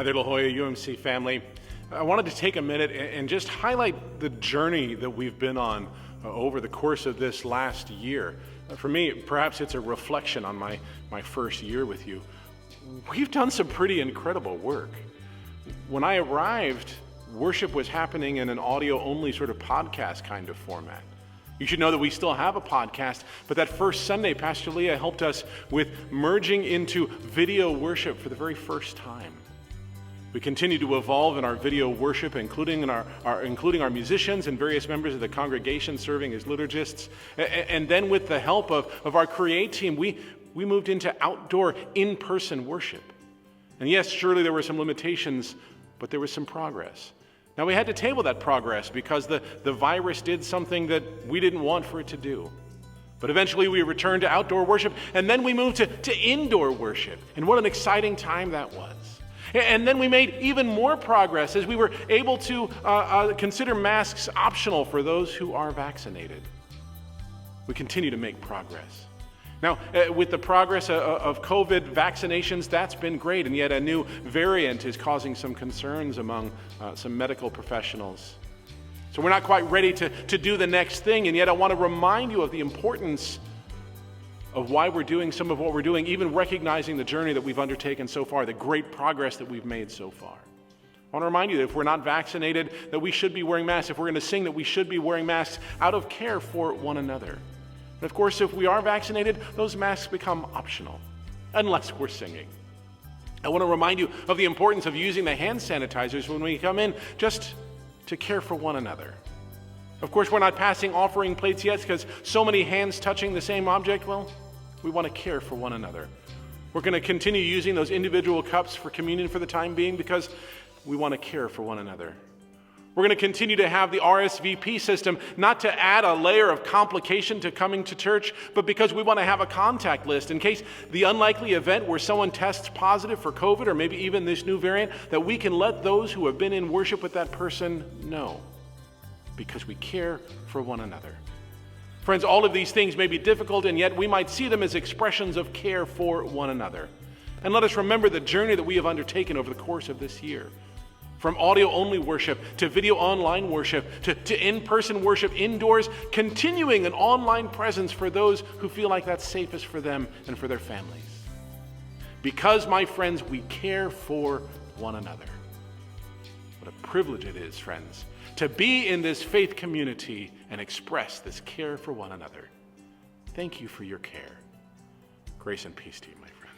Hi there, La Jolla UMC family. I wanted to take a minute and just highlight the journey that we've been on over the course of this last year. For me, perhaps it's a reflection on my first year with you. We've done some pretty incredible work. When I arrived, worship was happening in an audio-only sort of podcast kind of format. You should know that we still have a podcast, but that first Sunday, Pastor Leah helped us with merging into video worship for the very first time. We continue to evolve in our video worship, including our musicians and various members of the congregation serving as liturgists. And then with the help of our Create team, we moved into outdoor, in-person worship. And yes, surely there were some limitations, but there was some progress. Now we had to table that progress because the virus did something that we didn't want for it to do. But eventually we returned to outdoor worship, and then we moved to indoor worship. And what an exciting time that was. And then we made even more progress as we were able to consider masks optional for those who are vaccinated. We continue to make progress. Now, with the progress of COVID vaccinations, that's been great, and yet a new variant is causing some concerns among some medical professionals. So we're not quite ready to do the next thing, and yet I want to remind you of the importance of why we're doing some of what we're doing, even recognizing the journey that we've undertaken so far, the great progress that we've made so far. I want to remind you that if we're not vaccinated, that we should be wearing masks. If we're going to sing, that we should be wearing masks out of care for one another. And of course, if we are vaccinated, those masks become optional, unless we're singing. I want to remind you of the importance of using the hand sanitizers when we come in, just to care for one another. Of course, we're not passing offering plates yet because so many hands touching the same object. Well, we want to care for one another. We're going to continue using those individual cups for communion for the time being because we want to care for one another. We're going to continue to have the RSVP system, not to add a layer of complication to coming to church, but because we want to have a contact list in case the unlikely event where someone tests positive for COVID or maybe even this new variant, that we can let those who have been in worship with that person know, because we care for one another. Friends, all of these things may be difficult, and yet we might see them as expressions of care for one another. And let us remember the journey that we have undertaken over the course of this year. From audio-only worship to video online worship to in-person worship indoors, continuing an online presence for those who feel like that's safest for them and for their families. Because, my friends, we care for one another. What a privilege it is, friends, to be in this faith community and express this care for one another. Thank you for your care. Grace and peace to you, my friends.